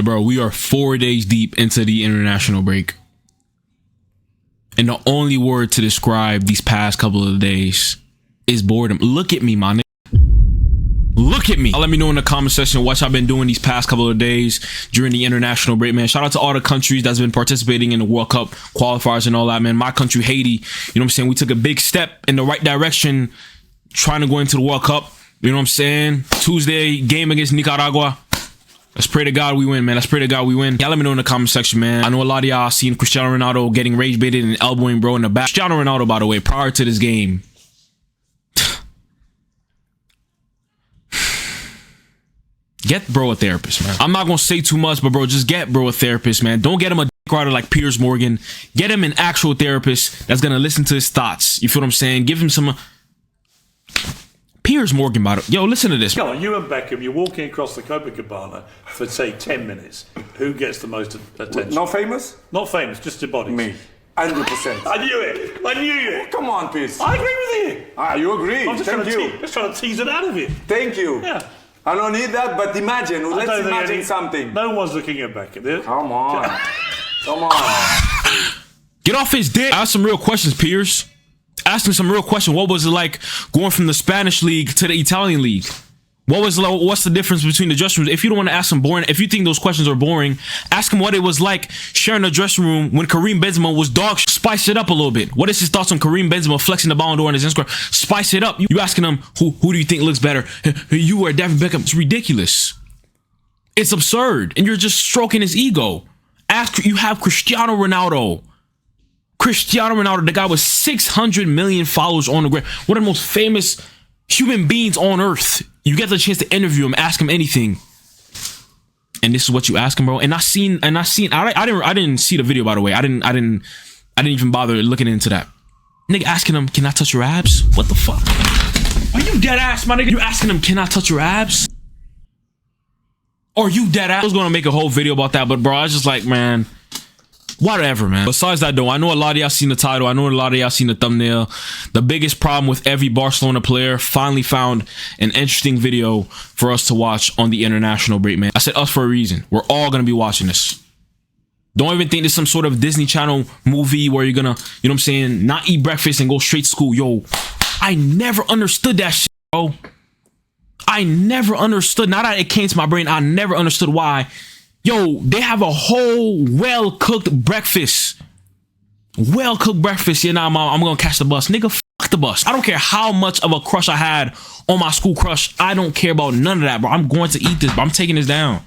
Yeah, bro, we are 4 days deep into the international break. And the only word to describe these past couple of days is boredom. Look at me, my nigga. Look at me. Let me know in the comment section what y'all been doing these past couple of days during the international break, man. Shout out to all the countries that's been participating in the World Cup qualifiers and all that, man. My country, Haiti, you know what I'm saying? We took a big step in the right direction trying to go into the World Cup. You know what I'm saying? Tuesday, game against Nicaragua. Let's pray to God we win, man. Let's pray to God we win. Y'all let me know in the comment section, man. I know a lot of y'all seen Cristiano Ronaldo getting rage baited and elbowing bro in the back. Cristiano Ronaldo, by the way, prior to this game, get bro a therapist, man. I'm not gonna say too much, but bro, just get bro a therapist, man. Don't get him a dick rider like Piers Morgan. Get him an actual therapist that's gonna listen to his thoughts. You feel what I'm saying? Give him some Piers Morgan, by the yo, listen to this. Come on, you and Beckham, you're walking across the Copacabana for say 10 minutes. Who gets the most attention? Not famous? Not famous, just your body. Me. 100%. I knew it. I knew it. Come on, Piers. I agree with you. You agree. I'm just Thank you. just trying to tease it out of you. Thank you. Yeah. I don't need that, but imagine. Let's imagine something. No one's looking at Beckham. Come on. Come on. Get off his dick. Ask some real questions, Piers. Ask him some real questions. What was it like going from the Spanish league to the Italian league? What's the difference between the dressing rooms? If you don't want to ask him boring, if you think those questions are boring, ask him what it was like sharing a dressing room when Karim Benzema was dog. Spice it up a little bit. What is his thoughts on Karim Benzema flexing the Ballon d'Or on his Instagram? Spice it up. You asking him who do you think looks better? You or David Beckham? It's ridiculous. It's absurd, and you're just stroking his ego. You have Cristiano Ronaldo. Cristiano Ronaldo, the guy with 600 million followers on the gram, one of the most famous human beings on earth. You get the chance to interview him, ask him anything, and this is what you ask him, bro. I didn't see the video, by the way. I didn't even bother looking into that. Nigga asking him, can I touch your abs? What the fuck? Are you dead ass, my nigga? You asking him, can I touch your abs? Or you dead ass? I was gonna make a whole video about that, but bro, I was just like, man, whatever, man. Besides that, though, I know a lot of y'all seen the title. I know a lot of y'all seen the thumbnail. The biggest problem with every Barcelona player finally found an interesting video for us to watch on the international break, man. I said us for a reason. We're all going to be watching this. Don't even think this is some sort of Disney Channel movie where you're going to, you know what I'm saying, not eat breakfast and go straight to school. Yo, I never understood that shit, bro. I never understood. Now that it came to my brain, I never understood why. Yo, they have a whole well-cooked breakfast. Well-cooked breakfast. Yeah, nah, I'm gonna catch the bus. Nigga, fuck the bus. I don't care how much of a crush I had on my school crush. I don't care about none of that, bro. I'm going to eat this, bro. I'm taking this down.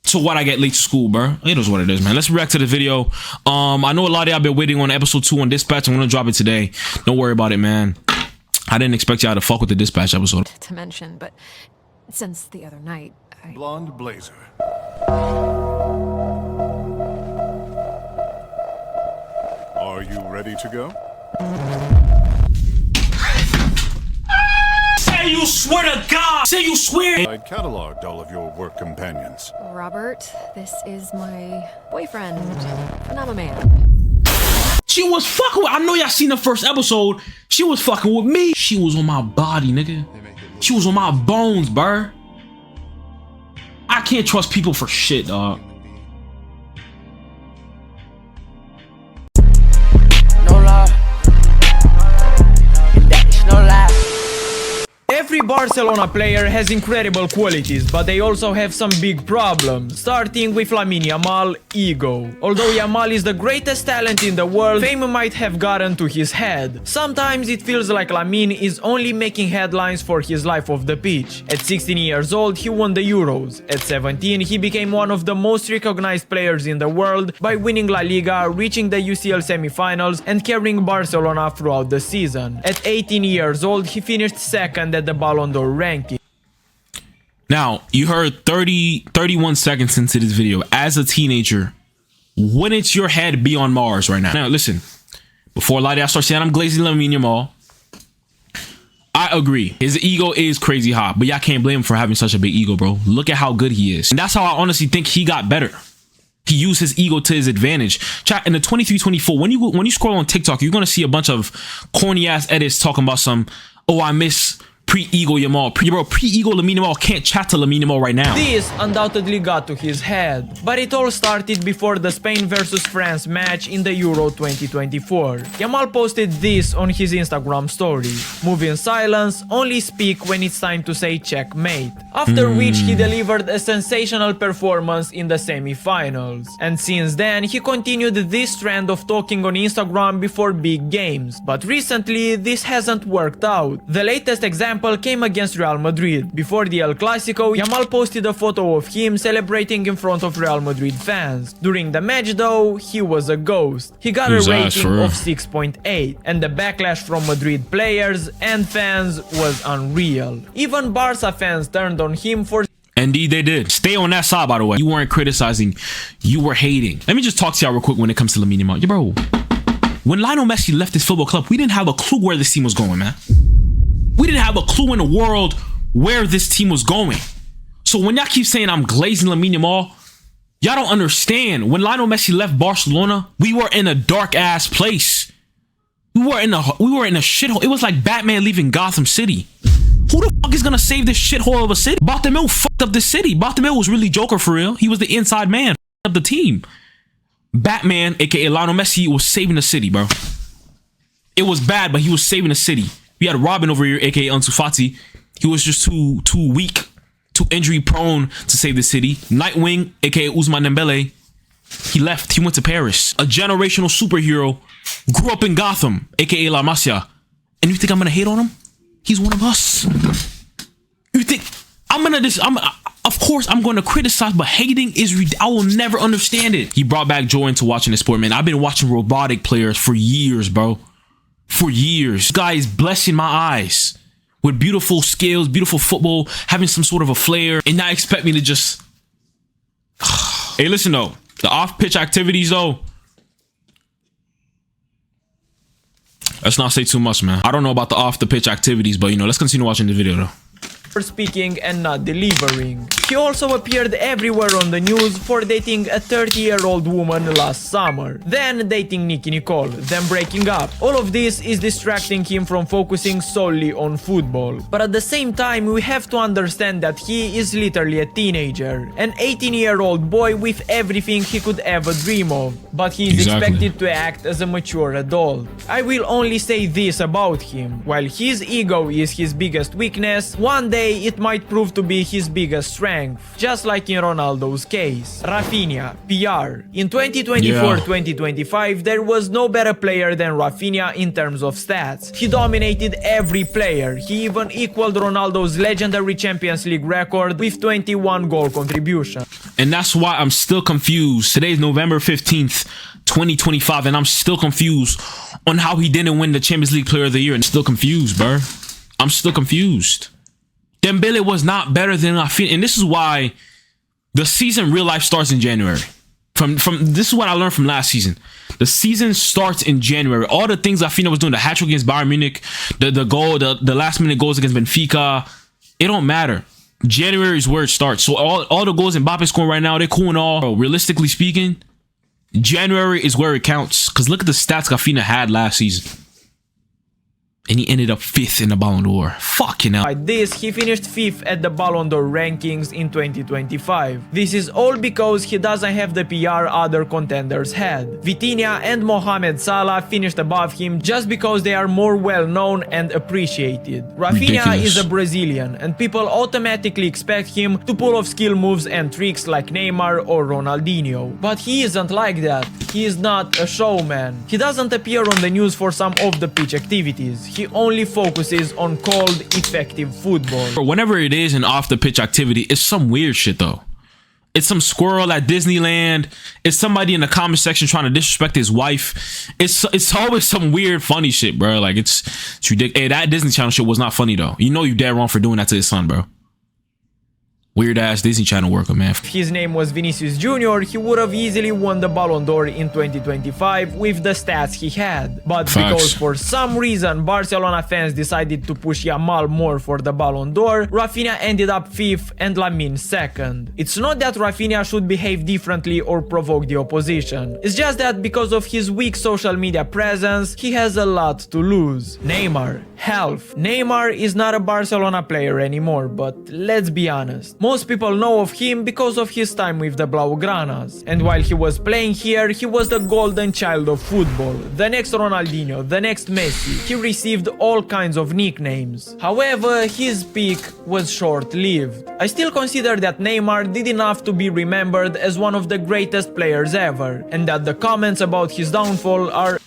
So what, I get late to school, bro? It is what it is, man. Let's react to the video. I know a lot of y'all been waiting on episode 2 on Dispatch. I'm gonna drop it today. Don't worry about it, man. I didn't expect y'all to fuck with the Dispatch episode. To mention, but since the other night, Blonde blazer. Are you ready to go? Say you swear to God! Say you swear! I cataloged all of your work companions. Robert, this is my boyfriend, and I'm a man. She was fucking with, I know y'all seen the first episode. She was fucking with me. She was on my body, nigga. She was on my bones, bruh. I can't trust people for shit, dog. No lie. That's no lie. Every Barcelona player has incredible qualities, but they also have some big problems. Starting with Lamine Yamal, ego. Although Yamal is the greatest talent in the world, fame might have gotten to his head. Sometimes it feels like Lamine is only making headlines for his life off the pitch. At 16 years old, he won the Euros. At 17, he became one of the most recognized players in the world by winning La Liga, reaching the UCL semi-finals, and carrying Barcelona throughout the season. At 18 years old, he finished second at the Ballon d'Or ranking. Now, you heard 31 seconds into this video. As a teenager, wouldn't your head be on Mars right now? Now, listen, before a lot of y'all start saying I'm glazing Lamine Yamal, I agree. His ego is crazy hot, but y'all can't blame him for having such a big ego, bro. Look at how good he is. And that's how I honestly think he got better. He used his ego to his advantage. Chat, in the 23-24, when you scroll on TikTok, you're going to see a bunch of corny ass edits talking about some, oh, I miss pre-ego Yamal. Pre-ego Lamine Yamal can't chat to Lamine Yamal right now. This undoubtedly got to his head, but it all started before the Spain vs France match in the Euro 2024. Yamal posted this on his Instagram story: "Move in silence, only speak when it's time to say checkmate." After which he delivered a sensational performance in the semi-finals. And since then, he continued this trend of talking on Instagram before big games. But recently, this hasn't worked out. The latest example came against Real Madrid. Before the El Clasico, Yamal posted a photo of him celebrating in front of Real Madrid fans. During the match though, he was a ghost. He got a rating of 6.8, and the backlash from Madrid players and fans was unreal. Even Barca fans turned on him for... Indeed they did. Stay on that side, by the way. You weren't criticizing, you were hating. Let me just talk to y'all real quick when it comes to Lamine Yamal. Yo, bro, when Lionel Messi left his football club, we didn't have a clue where this team was going, man. We didn't have a clue in the world where this team was going. So when y'all keep saying I'm glazing Lamine Yamal, y'all don't understand. When Lionel Messi left Barcelona, we were in a dark ass place. We were in a shithole. It was like Batman leaving Gotham City. Who the fuck is gonna save this shithole of a city? Bartomeu fucked up the city. Bartomeu was really Joker for real. He was the inside man, fucked up the team. Batman, aka Lionel Messi, was saving the city, bro. It was bad, but he was saving the city. We had Robin over here, aka Ansu Fati. He was just too weak, too injury prone to save the city. Nightwing, aka Ousmane Dembele, he left. He went to Paris. A generational superhero, grew up in Gotham, aka La Masia. And you think I'm gonna hate on him? He's one of us. You think of course I'm going to criticize, but hating is, I will never understand it. He brought back joy into watching the sport, man. I've been watching robotic players for years, bro. For years. This guy is blessing my eyes with beautiful skills, beautiful football, having some sort of a flair, and not expect me to just... Hey, listen though, the off-pitch activities though, let's not say too much, man. I don't know about the off-the-pitch activities, but you know, let's continue watching the video though. Speaking and not delivering. He also appeared everywhere on the news for dating a 30-year-old woman last summer, then dating Nicki Nicole, then breaking up. All of this is distracting him from focusing solely on football. But at the same time, we have to understand that he is literally a teenager, an 18-year-old boy with everything he could ever dream of, but he is expected to act as a mature adult. I will only say this about him: while his ego is his biggest weakness, one day it might prove to be his biggest strength, just like in Ronaldo's case. Raphinha, PR. In 2024-2025, there was no better player than Raphinha in terms of stats. He dominated every player. He even equaled Ronaldo's legendary Champions League record with 21 goal contributions. And that's why I'm still confused. Today's November 15th, 2025, and I'm still confused on how he didn't win the Champions League Player of the Year. And still confused, bro. I'm still confused. Dembele was not better than Raphinha, and this is why the season real life starts in January. From this is what I learned from last season. The season starts in January. All the things Raphinha was doing, the hat trick against Bayern Munich, the goal, the last minute goals against Benfica, it don't matter. January is where it starts. So all the goals Mbappe scoring right now, they're cool and all. Bro, realistically speaking, January is where it counts. Because look at the stats Raphinha had last season. And he ended up 5th in the Ballon d'Or. Fucking hell. By this, he finished 5th at the Ballon d'Or rankings in 2025. This is all because he doesn't have the PR other contenders had. Vitinha and Mohamed Salah finished above him just because they are more well known and appreciated. Raphinha is a Brazilian, and people automatically expect him to pull off skill moves and tricks like Neymar or Ronaldinho. But he isn't like that. He is not a showman. He doesn't appear on the news for some off-the-pitch activities. He only focuses on cold, effective football. Whenever it is an off-the-pitch activity, it's some weird shit though. It's some squirrel at Disneyland. It's somebody in the comment section trying to disrespect his wife. It's always some weird, funny shit, bro. Like it's ridiculous. Hey, that Disney Channel shit was not funny though. You know you dead wrong for doing that to his son, bro. Weird ass Disney Channel worker, man. If his name was Vinicius Jr., he would have easily won the Ballon d'Or in 2025 with the stats he had. But because for some reason Barcelona fans decided to push Yamal more for the Ballon d'Or, Raphinha ended up 5th and Lamine 2nd. It's not that Raphinha should behave differently or provoke the opposition. It's just that because of his weak social media presence, he has a lot to lose. Neymar. Health. Neymar is not a Barcelona player anymore, but let's be honest. Most people know of him because of his time with the Blaugranas. And while he was playing here, he was the golden child of football. The next Ronaldinho, the next Messi. He received all kinds of nicknames. However, his peak was short-lived. I still consider that Neymar did enough to be remembered as one of the greatest players ever, and that the comments about his downfall are...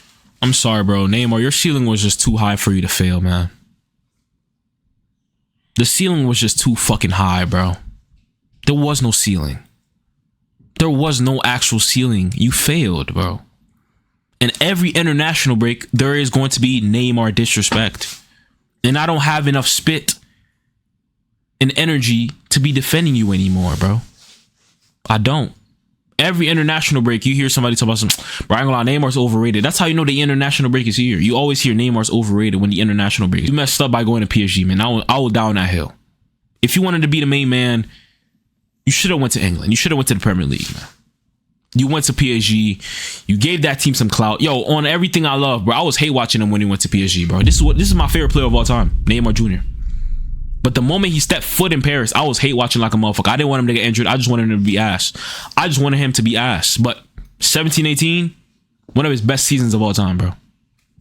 I'm sorry, bro. Neymar, your ceiling was just too high for you to fail, man. The ceiling was just too fucking high, bro. There was no ceiling. There was no actual ceiling. You failed, bro. In every international break, there is going to be Neymar disrespect. And I don't have enough spit and energy to be defending you anymore, bro. I don't. Every international break, you hear somebody talk about some, bro, I ain't gonna lie, Neymar's overrated. That's how you know the international break is here. You always hear Neymar's overrated when the international break. You messed up by going to PSG, man. I will down that hill. If you wanted to be the main man, you should have went to England. You should have went to the Premier League, man. You went to PSG. You gave that team some clout. Yo, on everything I love, bro. I was hate watching him when he went to PSG, bro. This is my favorite player of all time, Neymar Jr. But the moment he stepped foot in Paris, I was hate watching like a motherfucker. I didn't want him to get injured. I just wanted him to be ass. I just wanted him to be ass. But 17-18, one of his best seasons of all time, bro.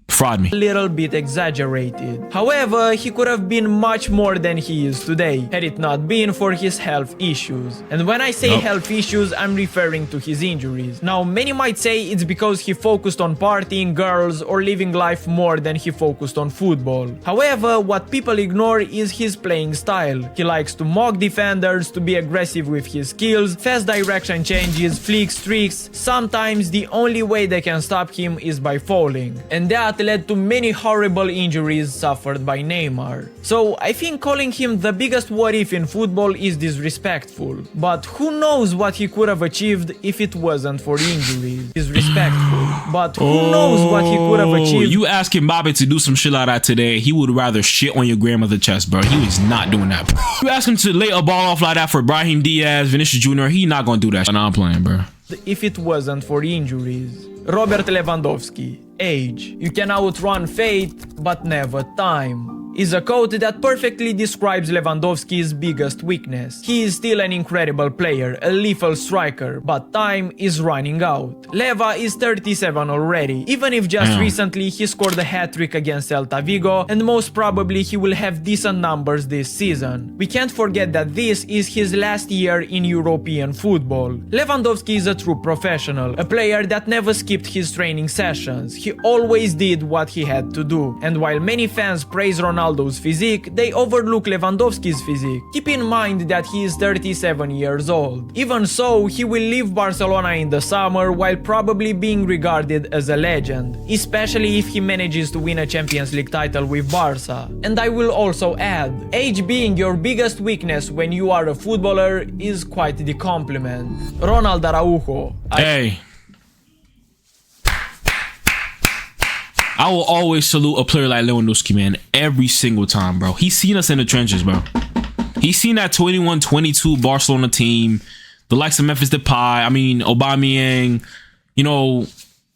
Fraud me. A little bit exaggerated. However, he could have been much more than he is today, had it not been for his health issues. And when I say health issues, I'm referring to his injuries. Now, many might say it's because he focused on partying, girls, or living life more than he focused on football. However, what people ignore is his playing style. He likes to mock defenders, to be aggressive with his skills, fast direction changes, flicks, tricks. Sometimes the only way they can stop him is by falling. And that led to many horrible injuries suffered by Neymar. So I think calling him the biggest what if in football is disrespectful. But who knows what he could have achieved if it wasn't for injuries. Disrespectful. But who knows what he could have achieved. You ask Mbappe to do some shit like that today, he would rather shit on your grandmother's chest, bro. He was not doing that, bro. You ask him to lay a ball off like that for Brahim Diaz, Vinicius Jr., he not gonna do that. I'm playing, bro. If it wasn't for injuries. Robert Lewandowski. Age. You can outrun fate, but never time. Is a quote that perfectly describes Lewandowski's biggest weakness. He is still an incredible player, a lethal striker, but time is running out. Leva is 37 already, even if just recently he scored a hat-trick against Celta Vigo, and most probably he will have decent numbers this season. We can't forget that this is his last year in European football. Lewandowski is a true professional, a player that never skipped his training sessions. He always did what he had to do, and while many fans praise Ronaldo's physique, they overlook Lewandowski's physique. Keep in mind that he is 37 years old. Even so, he will leave Barcelona in the summer while probably being regarded as a legend, especially if he manages to win a Champions League title with Barca. And I will also add, age being your biggest weakness when you are a footballer is quite the compliment. Ronald Araujo. Hey. I will always salute a player like Lewandowski, man, every single time, bro. He's seen us in the trenches, bro. He's seen that 21-22 Barcelona team, the likes of Memphis Depay, I mean, Aubameyang, you know,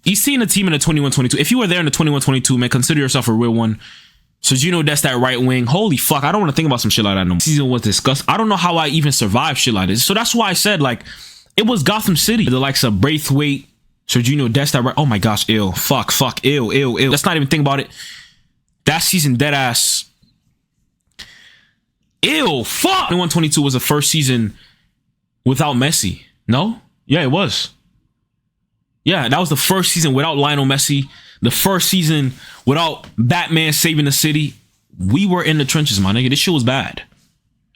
he's seen a team in the 21-22. If you were there in the 21-22, man, consider yourself a real one. So you know that's that right wing. Holy fuck, I don't want to think about some shit like that no more. Season was disgusting. I don't know how I even survived shit like this. So that's why I said, like, it was Gotham City. The likes of Braithwaite, Serginho Dest, right? Oh my gosh, ill. Fuck, ill. Let's not even think about it. That season, dead ass. Ill, fuck. 21-22 was the first season without Messi. No? Yeah, it was. Yeah, that was the first season without Lionel Messi. The first season without Batman saving the city. We were in the trenches, my nigga. This shit was bad.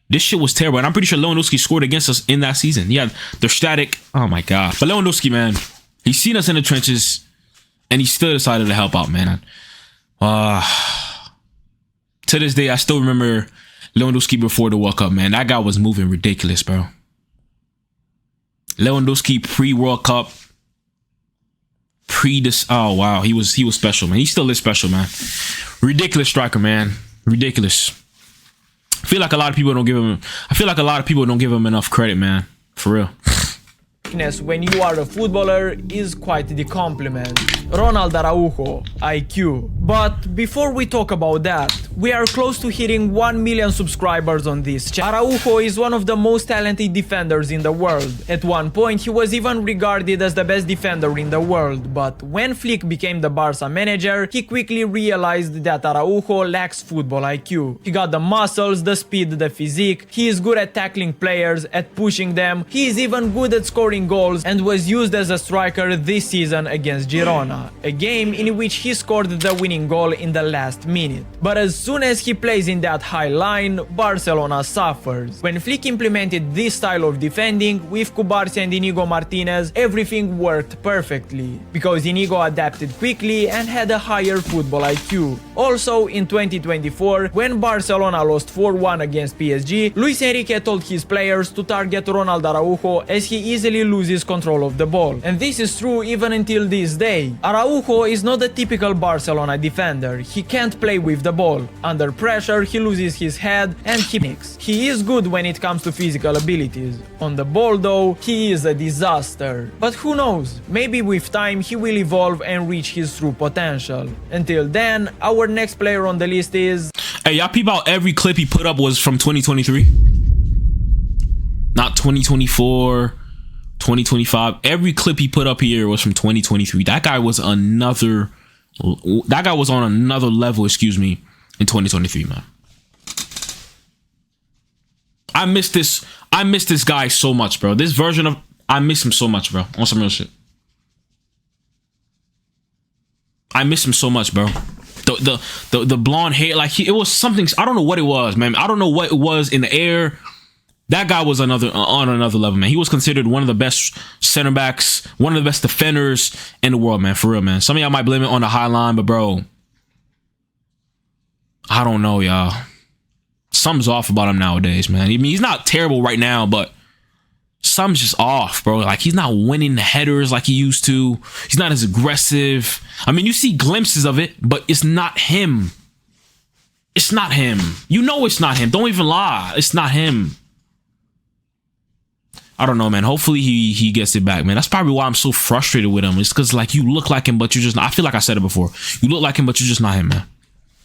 This shit was terrible. And I'm pretty sure Lewandowski scored against us in that season. Yeah, they're static. Oh my God. But Lewandowski, man, he's seen us in the trenches, and he still decided to help out, man. To this day, I still remember Lewandowski before the World Cup, man. That guy was moving ridiculous, bro. Lewandowski pre-World Cup. Oh wow, he was special, man. He still is special, man. Ridiculous striker, man. Ridiculous. I feel like a lot of people don't give him enough credit, man. For real. When you are a footballer is quite the compliment. Ronald Araujo, IQ. But before we talk about that, we are close to hitting 1 million subscribers on this channel. Araujo is one of the most talented defenders in the world. At one point, he was even regarded as the best defender in the world, but when Flick became the Barca manager, he quickly realized that Araujo lacks football IQ. He got the muscles, the speed, the physique, he is good at tackling players, at pushing them, he is even good at scoring goals and was used as a striker this season against Girona, a game in which he scored the winning goal in the last minute. But as soon as he plays in that high line, Barcelona suffers. When Flick implemented this style of defending with Cubarsi and Inigo Martinez, everything worked perfectly, because Inigo adapted quickly and had a higher football IQ. Also in 2024, when Barcelona lost 4-1 against PSG, Luis Enrique told his players to target Ronald Araujo as he easily loses control of the ball. And this is true even until this day. Araujo is not a typical Barcelona defender. He can't play with the ball. Under pressure, he loses his head and he panics. He is good when it comes to physical abilities. On the ball though, he is a disaster. But who knows, maybe with time he will evolve and reach his true potential. Until then, our next player on the list is... Hey, y'all peep out every clip he put up was from 2023. Not 2024, 2025. Every clip he put up here was from 2023. That guy was on another level, excuse me, in 2023, man. I miss this guy so much, bro. This version of I miss him so much, bro. On some real shit. I miss him so much, bro. The blonde hair, like it was something. I don't know what it was, man. I don't know what it was in the air. That guy was on another level, man. He was considered one of the best center backs, one of the best defenders in the world, man. For real, man. Some of y'all might blame it on the high line, but bro, I don't know, y'all. Something's off about him nowadays, man. I mean, he's not terrible right now, but something's just off, bro. Like, he's not winning the headers like he used to. He's not as aggressive. I mean, you see glimpses of it, but it's not him. It's not him. You know it's not him. Don't even lie. It's not him. I don't know, man. Hopefully he gets it back, man. That's probably why I'm so frustrated with him. It's because, like, you look like him, but you're just not. I feel like I said it before. You look like him, but you're just not him, man.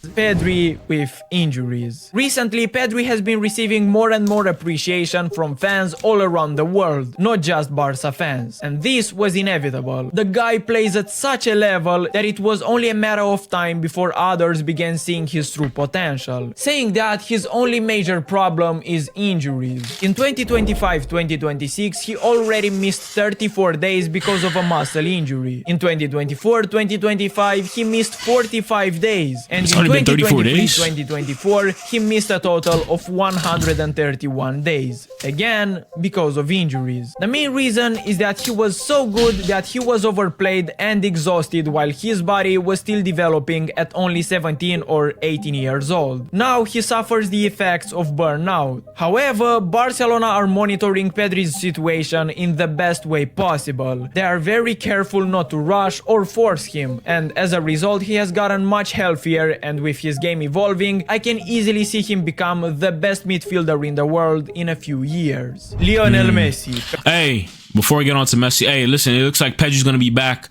Pedri with injuries. Recently, Pedri has been receiving more and more appreciation from fans all around the world, not just Barca fans. And this was inevitable. The guy plays at such a level that it was only a matter of time before others began seeing his true potential. Saying that, his only major problem is injuries. In 2025-2026, he already missed 34 days because of a muscle injury. In 2024-2025, he missed 45 days. And in 2023-2024, he missed a total of 131 days, again because of injuries. The main reason is that he was so good that he was overplayed and exhausted while his body was still developing at only 17 or 18 years old. Now he suffers the effects of burnout. However, Barcelona are monitoring Pedri's situation in the best way possible. They are very careful not to rush or force him, and as a result he has gotten much healthier, and with his game evolving, I can easily see him become the best midfielder in the world in a few years. Lionel Messi. Hey, before I get on to Messi, hey, listen, it looks like Pedri's gonna be back.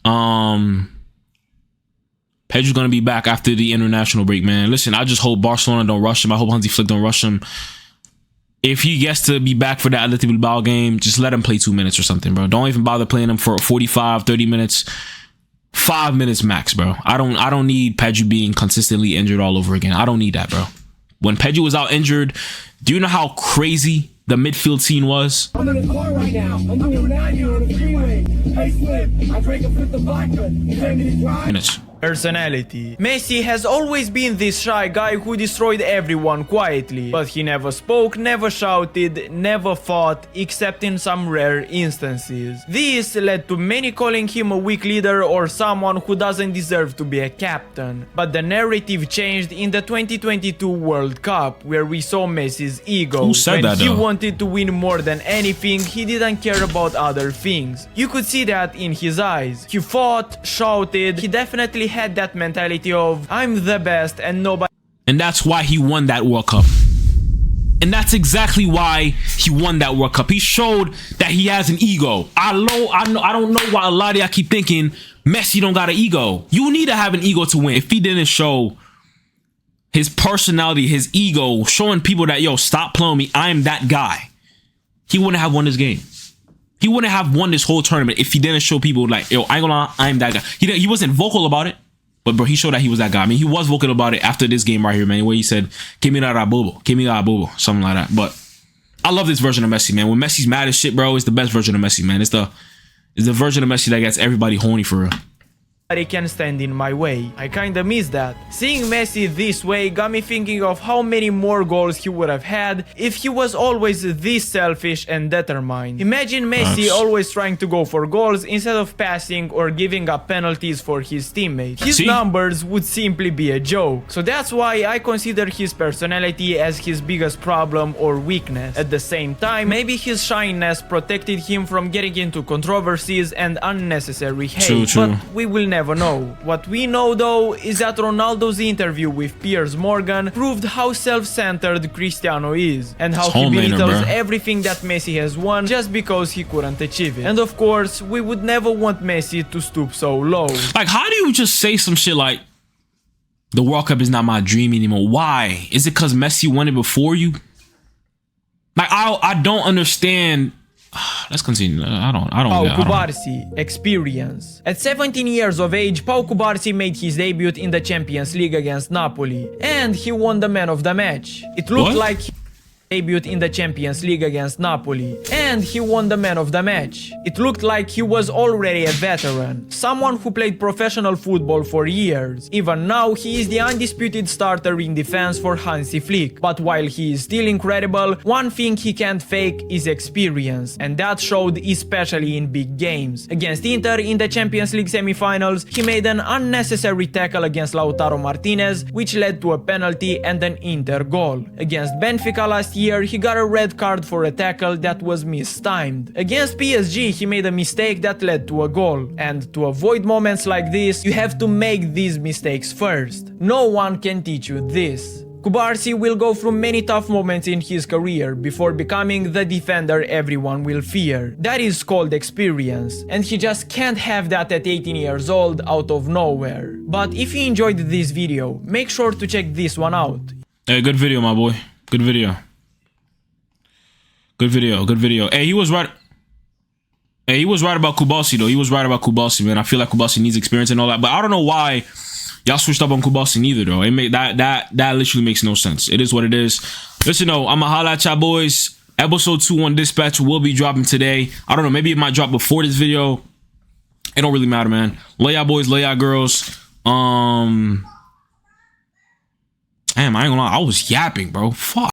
Pedri's gonna be back after the international break, man. Listen, I just hope Barcelona don't rush him. I hope Hansi Flick don't rush him. If he gets to be back for that Athletic Bilbao game, just let him play 2 minutes or something, bro. Don't even bother playing him for 45, 30 minutes. 5 minutes max, bro. I don't need Pedri being consistently injured all over again. I don't need that, bro. When Pedri was out injured, do you know how crazy the midfield scene was? I'm in the car right now. I'm doing 90 on the freeway. Hey, Slim, I drank a fifth of vodka. You tell me to drive? Minutes. Personality. Messi has always been this shy guy who destroyed everyone quietly, but he never spoke, never shouted, never fought, except in some rare instances. This led to many calling him a weak leader or someone who doesn't deserve to be a captain. But the narrative changed in the 2022 World Cup, where we saw Messi's ego. Who said when that, he though? wanted to win more than anything, he didn't care about other things. You could see that in his eyes. He fought, shouted, he definitely had that mentality of I'm the best and nobody. And that's why he won that World Cup. And that's exactly why he won that World Cup. He showed that he has an ego. I don't know why a lot of y'all keep thinking Messi don't got an ego. You need to have an ego to win. If he didn't show his personality, his ego, showing people that, yo, stop playing me, I'm that guy, he wouldn't have won this game. He wouldn't have won this whole tournament if he didn't show people like, yo, I ain't gonna lie, I'm that guy. He wasn't vocal about it, but bro, he showed that he was that guy. I mean, he was vocal about it after this game right here, man, where he said, "Give me that bobo, give me that bobo," something like that. But I love this version of Messi, man. When Messi's mad as shit, bro, it's the best version of Messi, man. It's the version of Messi that gets everybody horny for real. Can stand in my way. I kinda miss that. Seeing Messi this way got me thinking of how many more goals he would have had if he was always this selfish and determined. Imagine Messi always trying to go for goals instead of passing or giving up penalties for his teammates. His numbers would simply be a joke. So that's why I consider his personality as his biggest problem or weakness. At the same time, maybe his shyness protected him from getting into controversies and unnecessary hate. True. But we will never know. What we know though is that Ronaldo's interview with Piers Morgan proved how self-centered Cristiano is and how he belittles everything that Messi has won just because he couldn't achieve it. And of course, we would never want Messi to stoop so low. Like, how do you just say some shit like, the World Cup is not my dream anymore? Why? Is it because Messi won it before you? Like, I don't understand. Let's continue. I don't Pau get it. Cubarsi, experience. At 17 years of age, Pau Cubarsi made his debut in the Champions League against Napoli, and he won the man of the match. It looked like he debuted in the Champions League against Napoli, and he won the man of the match. It looked like he was already a veteran, someone who played professional football for years. Even now, he is the undisputed starter in defense for Hansi Flick. But while he is still incredible, one thing he can't fake is experience, and that showed especially in big games. Against Inter in the Champions League semi-finals, he made an unnecessary tackle against Lautaro Martinez, which led to a penalty and an Inter goal. Against Benfica last year, he got a red card for a tackle that was mistimed. Against PSG, he made a mistake that led to a goal. And to avoid moments like this, you have to make these mistakes first. No one can teach you this. Cubarsi will go through many tough moments in his career before becoming the defender everyone will fear. That is called experience, and he just can't have that at 18 years old out of nowhere. But if you enjoyed this video, make sure to check this one out. Hey, good video, my boy. Good video. Good video. Hey, he was right. Hey, he was right about Cubarsi, though. He was right about Cubarsi, man. I feel like Cubarsi needs experience and all that, but I don't know why y'all switched up on Cubarsi neither, though. It made that literally makes no sense. It is what it is. Listen, though, I'ma holla at y'all boys. Episode 2 on Dispatch will be dropping today. I don't know, maybe it might drop before this video. It don't really matter, man. Love y'all boys, love y'all girls. Damn, I ain't gonna lie, I was yapping, bro. Fuck.